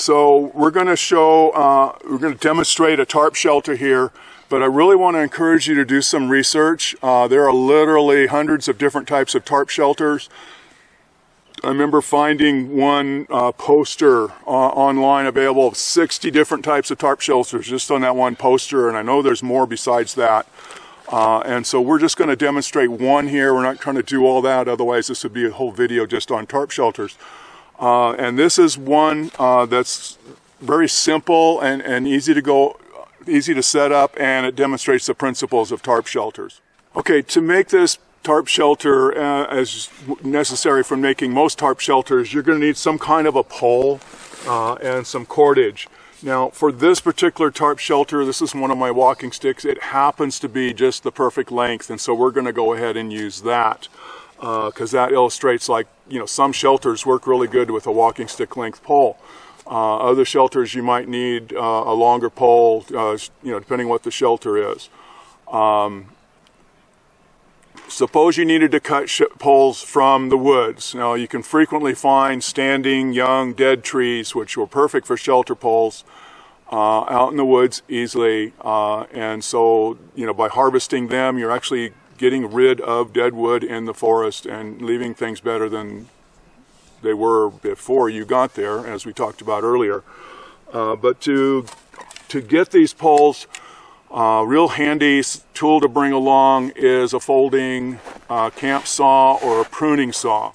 So we're going to demonstrate a tarp shelter here, but I really want to encourage you to do some research. There are literally hundreds of different types of tarp shelters. I remember finding one poster online available of 60 different types of tarp shelters just on that one poster, and I know there's more besides that. And so we're just going to demonstrate one here. We're not trying to do all that, otherwise this would be a whole video just on tarp shelters. And this is one that's very simple and easy to set up, and it demonstrates the principles of tarp shelters. Okay, to make this tarp shelter as necessary for making most tarp shelters, you're going to need some kind of a pole and some cordage. Now, for this particular tarp shelter, this is one of my walking sticks. It happens to be just the perfect length, and so we're going to go ahead and use that because that illustrates, like, you know, some shelters work really good with a walking stick length pole. Other shelters you might need a longer pole, you know, depending what the shelter is. Suppose you needed to cut poles from the woods. Now, you can frequently find standing, young, dead trees, which were perfect for shelter poles, out in the woods easily. And so, you know, by harvesting them, you're actually getting rid of dead wood in the forest and leaving things better than they were before you got there, as we talked about earlier. But to get these poles, real handy tool to bring along is a folding camp saw or a pruning saw.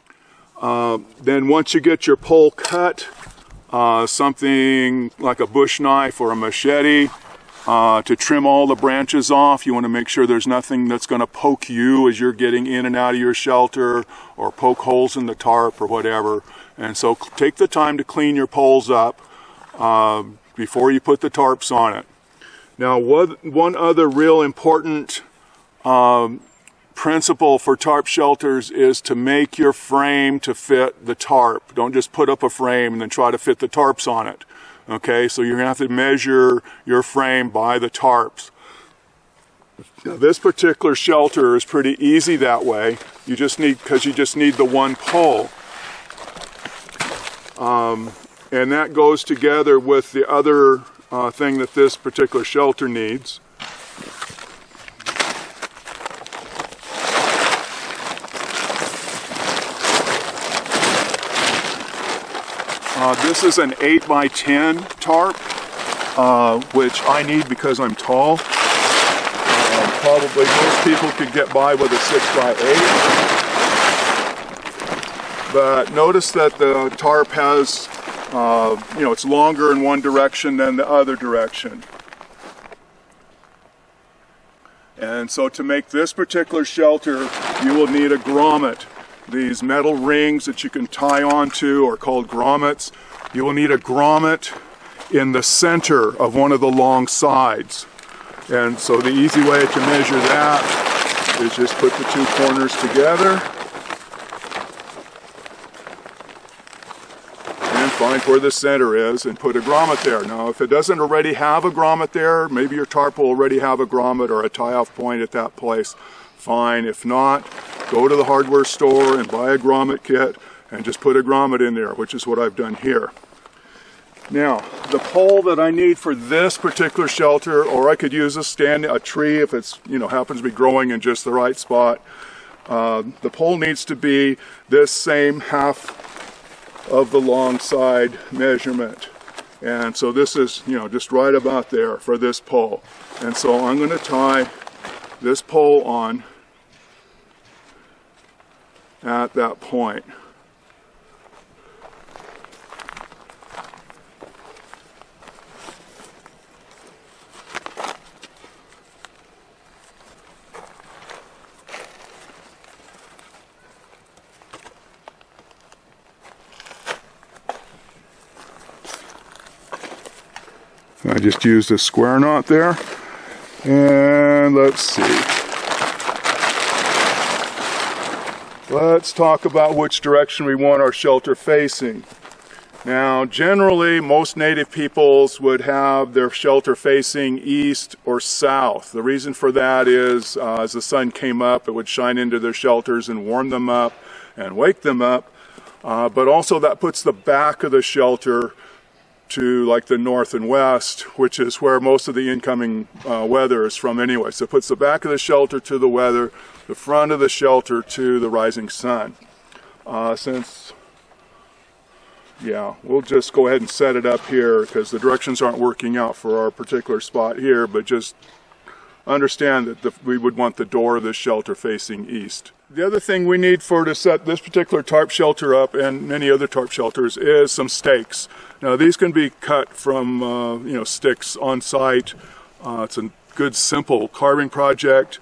Then once you get your pole cut, something like a bush knife or a machete to trim all the branches off. You want to make sure there's nothing that's going to poke you as you're getting in and out of your shelter, or poke holes in the tarp or whatever. And so take the time to clean your poles up before you put the tarps on it. Now, one other real important principle for tarp shelters is to make your frame to fit the tarp. Don't just put up a frame and then try to fit the tarps on it. Okay, so you're going to have to measure your frame by the tarps. Now, this particular shelter is pretty easy that way. You just need the one pole. And that goes together with the other thing that this particular shelter needs. This is an 8x10 tarp, which I need because I'm tall. Probably most people could get by with a 6x8. But notice that the tarp has, you know, it's longer in one direction than the other direction. And so to make this particular shelter, you will need a grommet. These metal rings that you can tie onto are called grommets. You will need a grommet in the center of one of the long sides. And so the easy way to measure that is just put the two corners together and find where the center is and put a grommet there. Now, if it doesn't already have a grommet there, maybe your tarp will already have a grommet or a tie-off point at that place. Fine. If not, go to the hardware store and buy a grommet kit and just put a grommet in there, which is what I've done here. Now, the pole that I need for this particular shelter, or I could use a tree if it's, you know, happens to be growing in just the right spot. The pole needs to be this same half of the long side measurement. And so this is, you know, just right about there for this pole. And so I'm going to tie this pole on at that point. I just used a square knot there, and let's see. Let's talk about which direction we want our shelter facing. Now, generally, most native peoples would have their shelter facing east or south. The reason for that is as the sun came up, it would shine into their shelters and warm them up and wake them up. But also that puts the back of the shelter to like the north and west, which is where most of the incoming weather is from anyway. So it puts the back of the shelter to the weather, the front of the shelter to the rising sun. Yeah, we'll just go ahead and set it up here because the directions aren't working out for our particular spot here, but just understand that we would want the door of this shelter facing east. The other thing we need to set this particular tarp shelter up and many other tarp shelters is some stakes. Now these can be cut from sticks on site. It's a good simple carving project.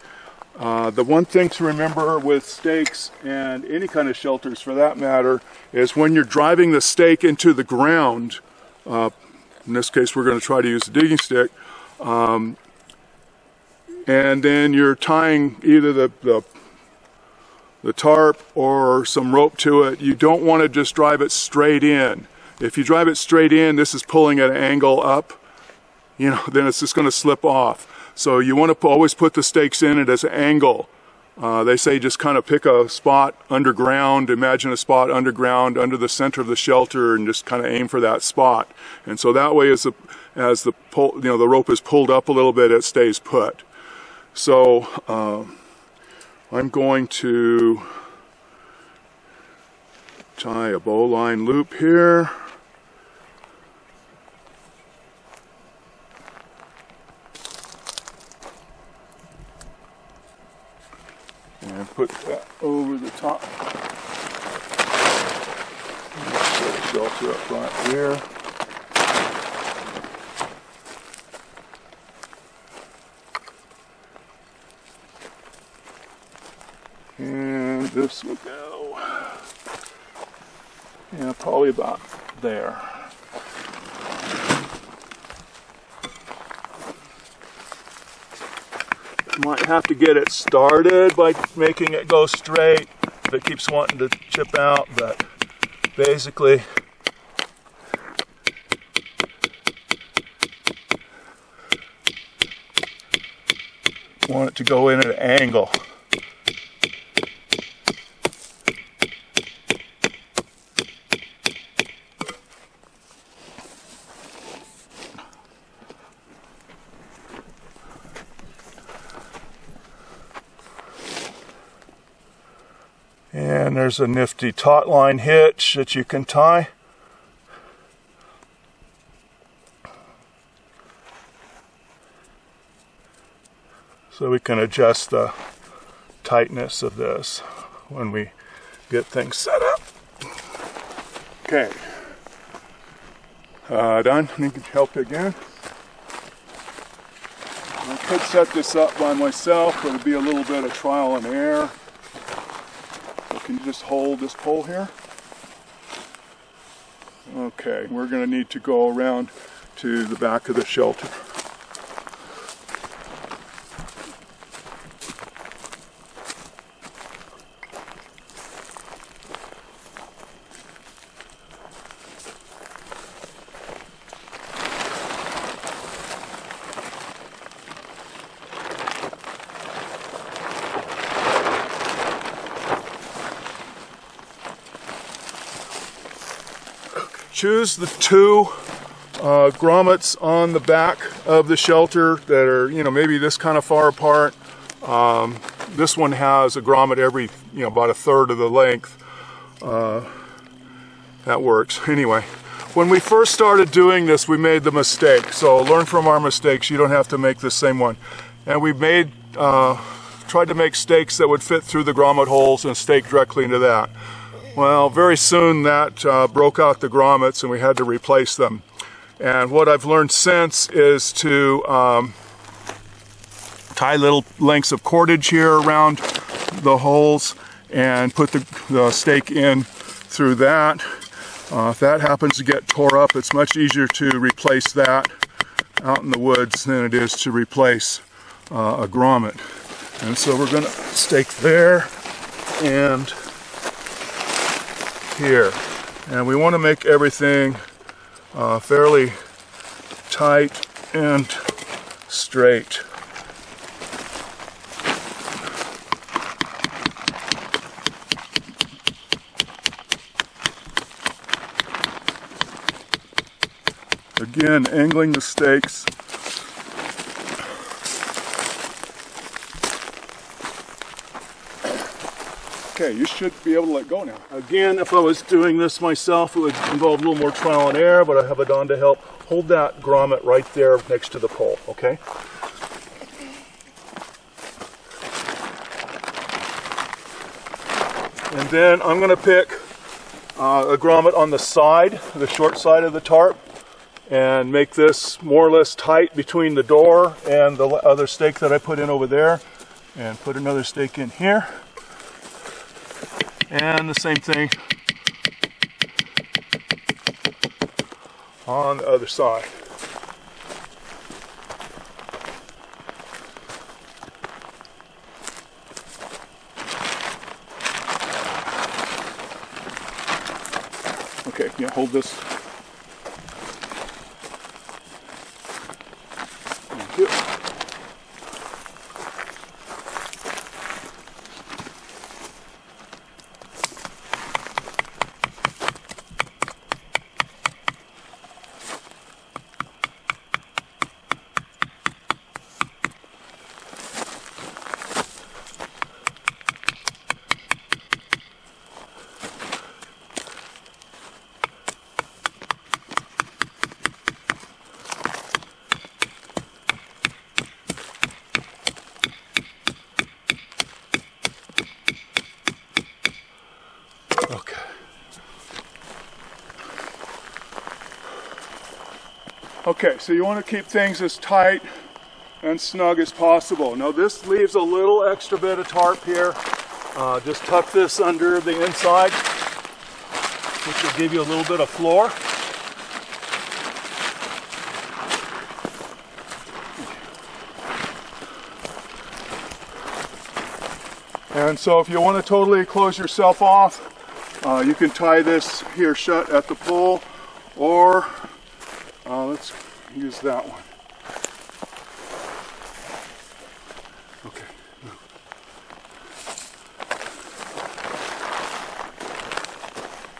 The one thing to remember with stakes and any kind of shelters for that matter is when you're driving the stake into the ground, in this case we're going to try to use a digging stick, and then you're tying either the tarp or some rope to it, you don't want to just drive it straight in. If you drive it straight in, this is pulling at an angle up, then it's just going to slip off. So you want to always put the stakes in it as an angle. They say just kind of pick a spot underground, imagine a spot underground under the center of the shelter and just kind of aim for that spot. And so that way as the rope is pulled up a little bit, it stays put. So I'm going to tie a bowline loop here. And put that over the top. Set the shelter up right here. And this will go, probably about there. Might have to get it started by making it go straight if it keeps wanting to chip out, but basically want it to go in at an angle. And there's a nifty taut line hitch that you can tie. So we can adjust the tightness of this when we get things set up. Okay. Done. I need to help you again. I could set this up by myself, but it would be a little bit of trial and error. Can you just hold this pole here? Okay, we're going to need to go around to the back of the shelter. Choose the two grommets on the back of the shelter that are, maybe this kind of far apart. This one has a grommet every, about a third of the length. That works. Anyway, when we first started doing this, we made the mistake. So learn from our mistakes. You don't have to make the same one. And we tried to make stakes that would fit through the grommet holes and stake directly into that. Well, very soon that broke out the grommets and we had to replace them. And what I've learned since is to tie little lengths of cordage here around the holes and put the stake in through that. If that happens to get tore up, it's much easier to replace that out in the woods than it is to replace a grommet. And so we're going to stake there and here, and we want to make everything fairly tight and straight. Again, angling the stakes. Okay, you should be able to let go now. Again, if I was doing this myself, it would involve a little more trial and error, but I have a Don to help. Hold that grommet right there next to the pole, okay? And then I'm going to pick a grommet on the side, the short side of the tarp, and make this more or less tight between the door and the other stake that I put in over there, and put another stake in here. And the same thing on the other side. Okay, yeah, hold this. Thank you. Okay. Okay, so you want to keep things as tight and snug as possible. Now this leaves a little extra bit of tarp here. Just tuck this under the inside, which will give you a little bit of floor. And so if you want to totally close yourself off, you can tie this here shut at the pole, or let's use that one. Okay.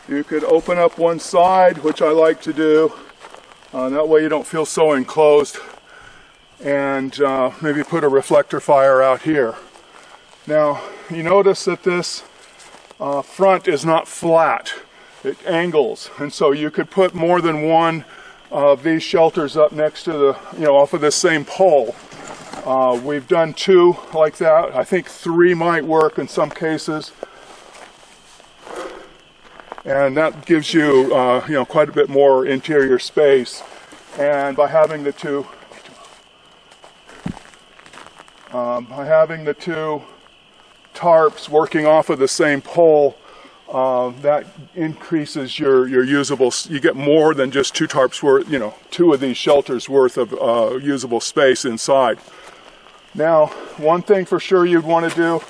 You could open up one side, which I like to do. That way you don't feel so enclosed. And maybe put a reflector fire out here. Now, you notice that this front is not flat. It angles, and so you could put more than one of these shelters up next to the, off of this same pole. We've done 2 like that. I think 3 might work in some cases. And that gives you, quite a bit more interior space. And by having the two tarps working off of the same pole, that increases your usable. You get more than just 2 tarps worth, 2 of these shelters worth of usable space inside. Now, one thing for sure you'd want to do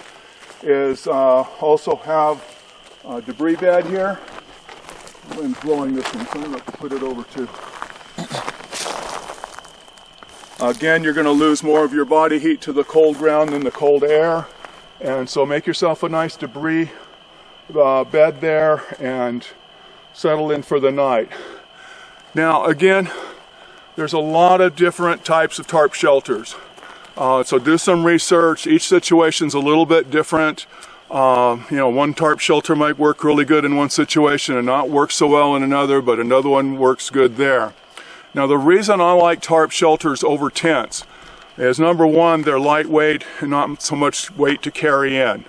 is also have a debris bed here. I'm blowing this one, so I'm going to put it over too. Again, you're going to lose more of your body heat to the cold ground than the cold air. And so make yourself a nice debris bed there and settle in for the night. Now again, there's a lot of different types of tarp shelters. So do some research. Each situation's a little bit different. One tarp shelter might work really good in one situation and not work so well in another, but another one works good there. Now the reason I like tarp shelters over tents is, number one, they're lightweight and not so much weight to carry in.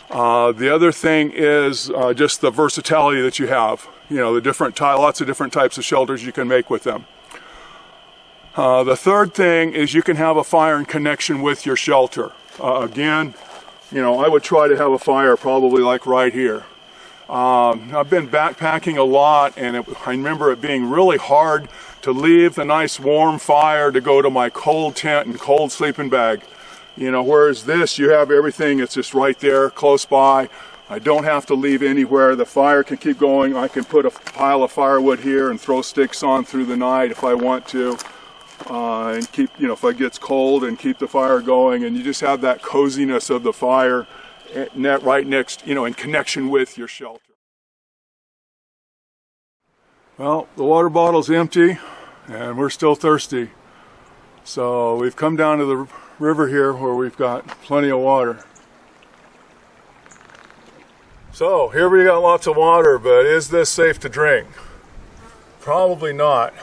The other thing is just the versatility that you have. Lots of different types of shelters you can make with them. The third thing is you can have a fire in connection with your shelter. Again, I would try to have a fire probably like right here. I've been backpacking a lot, and I remember it being really hard to leave the nice warm fire to go to my cold tent and cold sleeping bag. Whereas this, you have everything, it's just right there, close by. I don't have to leave anywhere. The fire can keep going. I can put a pile of firewood here and throw sticks on through the night if I want to. And keep, if it gets cold, and keep the fire going. And you just have that coziness of the fire right next, in connection with your shelter. Well, the water bottle's empty. and we're still thirsty. So we've come down to the river here where we've got plenty of water. So here we got lots of water, but is this safe to drink? Probably not.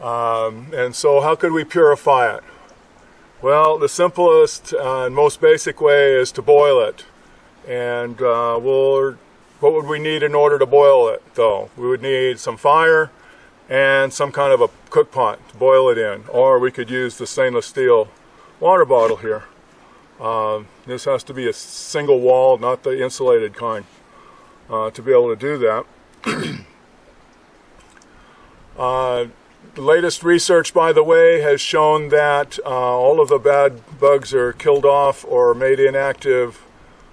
And so how could we purify it? Well, the simplest and most basic way is to boil it. And what would we need in order to boil it, though? We would need some fire and some kind of a cook pot to boil it in. Or we could use the stainless steel water bottle here. This has to be a single wall, not the insulated kind, to be able to do that. The latest research, by the way, has shown that all of the bad bugs are killed off or made inactive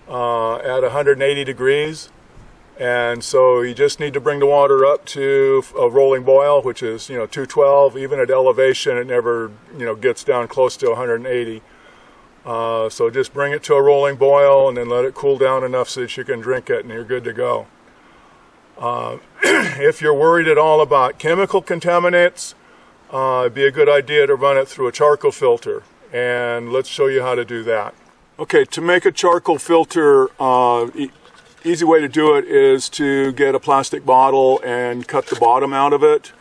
at 180 degrees. And so you just need to bring the water up to a rolling boil, which is 212. Even at elevation, it never gets down close to 180. So just bring it to a rolling boil and then let it cool down enough so that you can drink it and you're good to go. If you're worried at all about chemical contaminants, it'd be a good idea to run it through a charcoal filter, and let's show you how to do that. Okay, to make a charcoal filter, easy way to do it is to get a plastic bottle and cut the bottom out of it.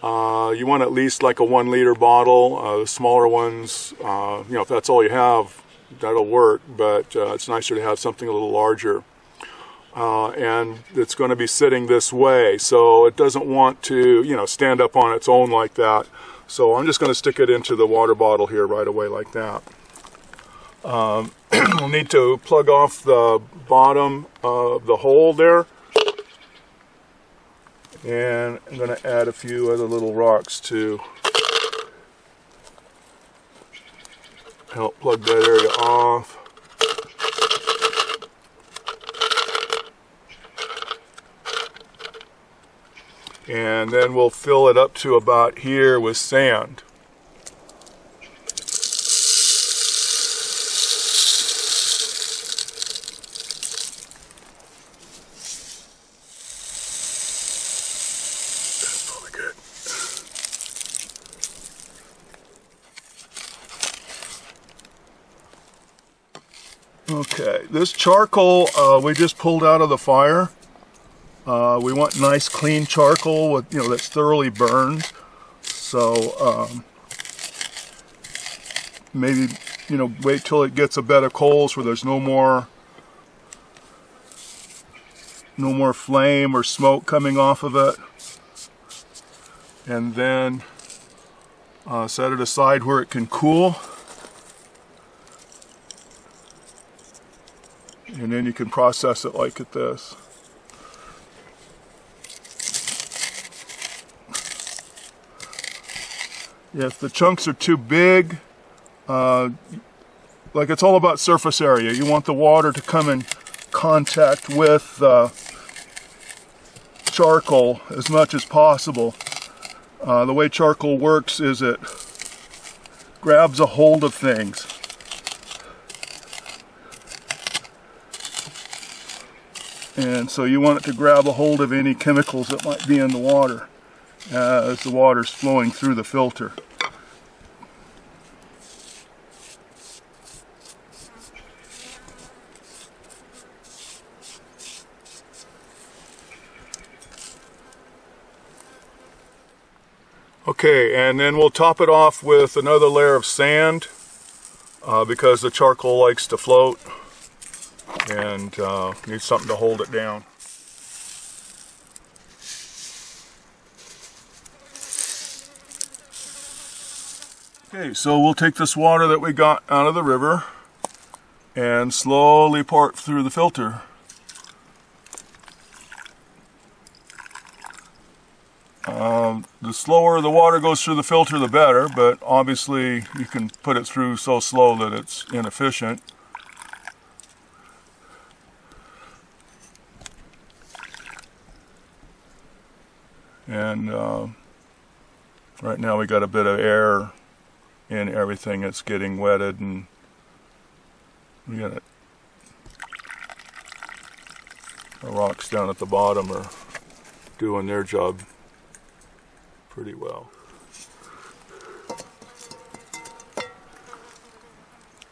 You want at least like a 1 liter bottle. The smaller ones, if that's all you have, that'll work, but it's nicer to have something a little larger. And it's going to be sitting this way, so it doesn't want to stand up on its own like that. So I'm just going to stick it into the water bottle here right away like that. We'll need to plug off the bottom of the hole there, and I'm going to add a few other little rocks to help plug that area off. And then we'll fill it up to about here with sand. That's probably good. Okay, this charcoal we just pulled out of the fire. We want nice clean charcoal with that's thoroughly burned. So maybe wait till it gets a bed of coals where there's no more flame or smoke coming off of it, and then set it aside where it can cool, and then you can process it like this. If the chunks are too big, it's all about surface area. You want the water to come in contact with the charcoal as much as possible. The way charcoal works is it grabs a hold of things. And so you want it to grab a hold of any chemicals that might be in the water as the water's flowing through the filter. Okay, and then we'll top it off with another layer of sand because the charcoal likes to float and needs something to hold it down. Okay, so we'll take this water that we got out of the river and slowly pour it through the filter. The slower the water goes through the filter, the better, but obviously you can put it through so slow that it's inefficient. And right now we got a bit of air in everything. It's getting wetted, and we got it. The rocks down at the bottom are doing their job. pretty well.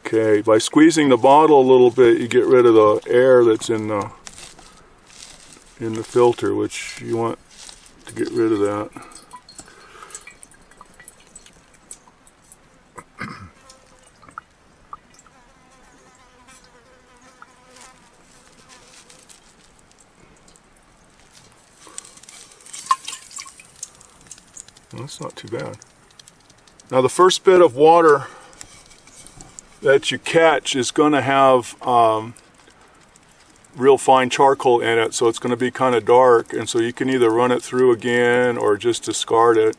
Okay, by squeezing the bottle a little bit, you get rid of the air that's in the filter, which you want to get rid of that. Well, that's not too bad. Now the first bit of water that you catch is going to have real fine charcoal in it, so it's going to be kind of dark, and so you can either run it through again or just discard it.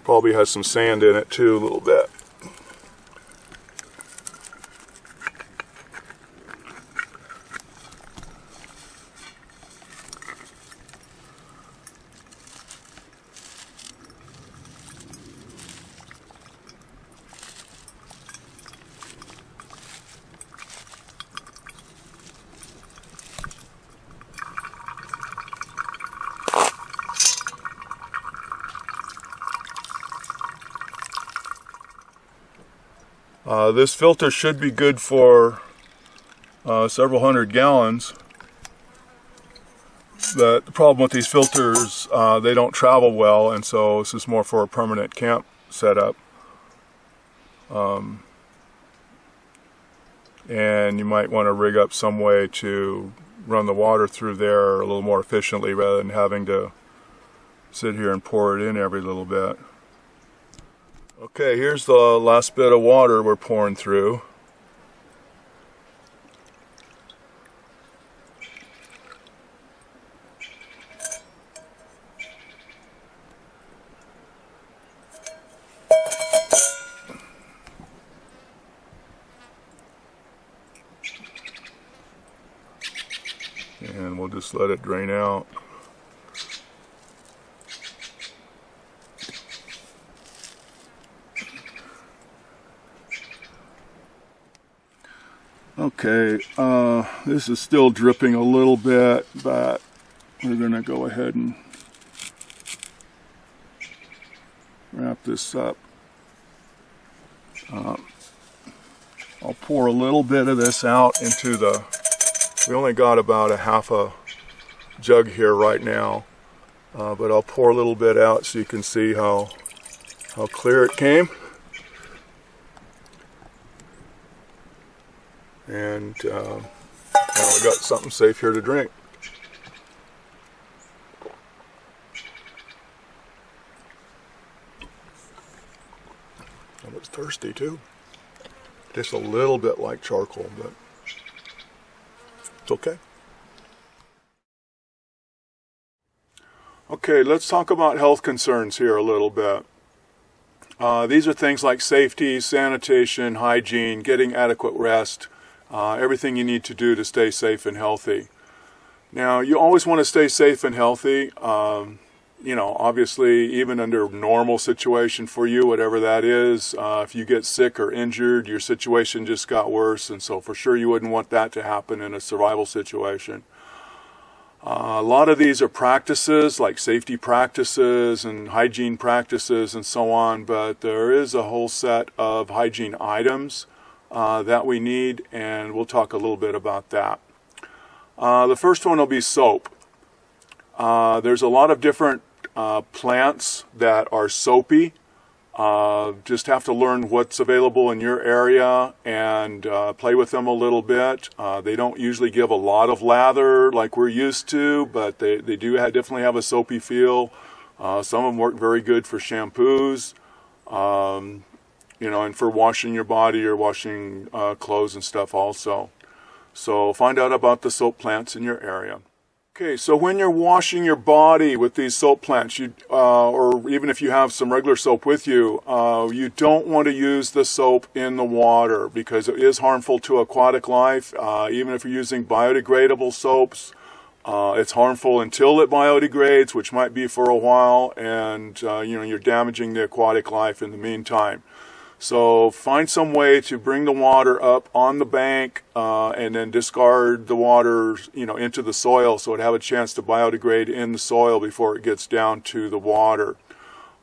Probably has some sand in it too, a little bit. This filter should be good for several hundred gallons. The problem with these filters, they don't travel well, and so this is more for a permanent camp setup. And you might want to rig up some way to run the water through there a little more efficiently rather than having to sit here and pour it in every little bit. Okay, here's the last bit of water we're pouring through. And we'll just let it drain out. Okay, this is still dripping a little bit, but we're going to go ahead and wrap this up. I'll pour a little bit of this out into the, we only got about a half a jug here right now, but I'll pour a little bit out so you can see how clear it came. And now we got something safe here to drink. And it's thirsty too. Just a little bit like charcoal, but it's okay. Okay, let's talk about health concerns here a little bit. These are things like safety, sanitation, hygiene, getting adequate rest, everything you need to do to stay safe and healthy. Now, you always want to stay safe and healthy. You know, obviously, even under normal situation for you, whatever that is, if you get sick or injured, your situation just got worse, and so for sure you wouldn't want that to happen in a survival situation. A lot of these are practices, like safety practices and hygiene practices and so on, but there is a whole set of hygiene items that we need, and we'll talk a little bit about that. The first one will be soap. There's a lot of different plants that are soapy. Just have to learn what's available in your area and play with them a little bit. They don't usually give a lot of lather like we're used to, but they do definitely have a soapy feel. Some of them work very good for shampoos, you know, and for washing your body or washing clothes and stuff also. So find out about the soap plants in your area. Okay, so when you're washing your body with these soap plants, or even if you have some regular soap with you, you don't want to use the soap in the water because it is harmful to aquatic life. Even if you're using biodegradable soaps, it's harmful until it biodegrades, which might be for a while, and you know, you're damaging the aquatic life in the meantime. So find some way to bring the water up on the bank and then discard the water, into the soil so it have a chance to biodegrade in the soil before it gets down to the water.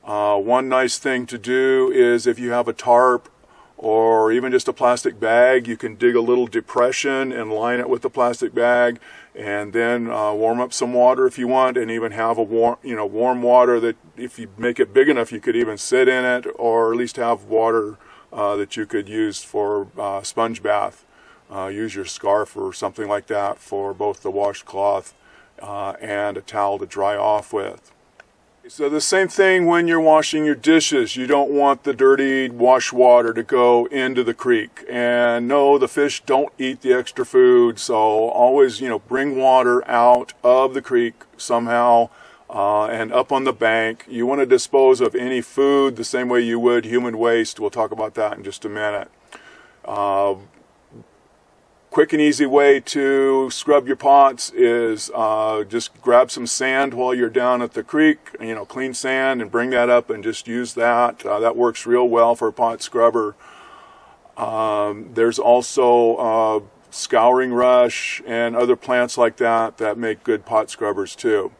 One nice thing to do is if you have a tarp or even just a plastic bag, you can dig a little depression and line it with the plastic bag, and then warm up some water if you want, and even have a warm water that if you make it big enough you could even sit in it, or at least have water that you could use for sponge bath. Use your scarf or something like that for both the washcloth and a towel to dry off with. So the same thing when you're washing your dishes. You don't want the dirty wash water to go into the creek. And no, the fish don't eat the extra food, so always, bring water out of the creek somehow and up on the bank. You want to dispose of any food the same way you would human waste. We'll talk about that in just a minute. Quick and easy way to scrub your pots is just grab some sand while you're down at the creek, clean sand, and bring that up and just use that. That works real well for a pot scrubber. There's also scouring rush and other plants like that make good pot scrubbers too.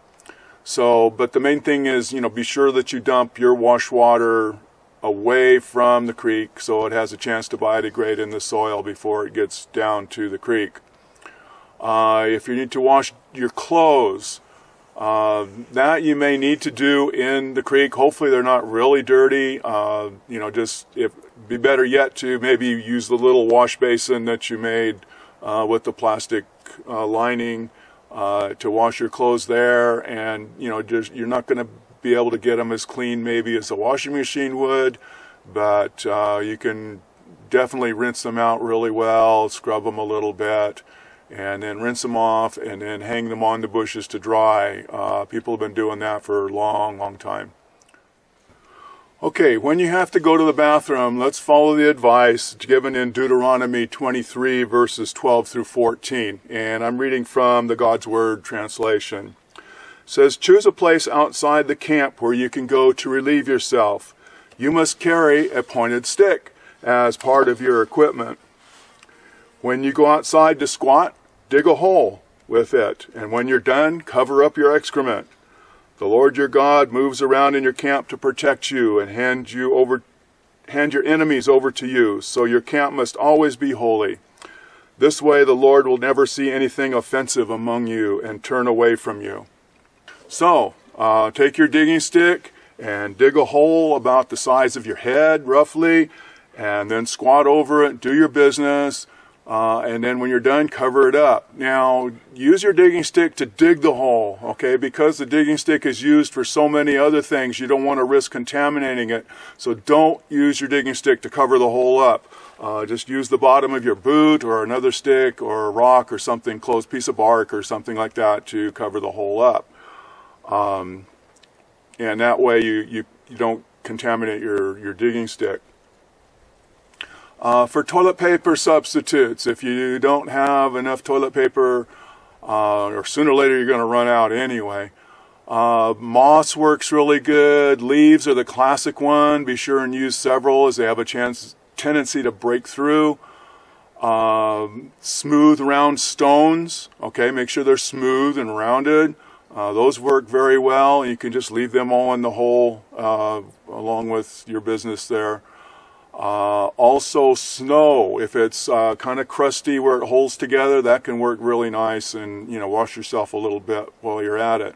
So, but the main thing is, be sure that you dump your wash water away from the creek so it has a chance to biodegrade in the soil before it gets down to the creek. If you need to wash your clothes, that you may need to do in the creek. Hopefully they're not really dirty. Be better yet to maybe use the little wash basin that you made with the plastic lining to wash your clothes there, and you're not going to be able to get them as clean maybe as a washing machine would, but you can definitely rinse them out really well, scrub them a little bit, and then rinse them off and then hang them on the bushes to dry. People have been doing that for a long time. Okay, when you have to go to the bathroom, let's follow the advice given in Deuteronomy 23 verses 12 through 14, and I'm reading from the God's Word translation. It says, choose a place outside the camp where you can go to relieve yourself. You must carry a pointed stick as part of your equipment. When you go outside to squat, dig a hole with it, and when you're done, cover up your excrement. The Lord your God moves around in your camp to protect you and hand your enemies over to you, so your camp must always be holy. This way the Lord will never see anything offensive among you and turn away from you. So, take your digging stick and dig a hole about the size of your head, roughly, and then squat over it, do your business, and then when you're done, cover it up. Now, use your digging stick to dig the hole, okay? Because the digging stick is used for so many other things, you don't want to risk contaminating it. So don't use your digging stick to cover the hole up. Just use the bottom of your boot or another stick or a rock or something, closed piece of bark or something like that to cover the hole up. And that way you don't contaminate your digging stick. For toilet paper substitutes, if you don't have enough toilet paper, or sooner or later you're going to run out anyway, moss works really good. Leaves are the classic one. Be sure and use several as they have a tendency to break through. Smooth round stones, okay, make sure they're smooth and rounded. Those work very well. You can just leave them all in the hole along with your business there. Also snow, if it's kind of crusty where it holds together, that can work really nice, and wash yourself a little bit while you're at it.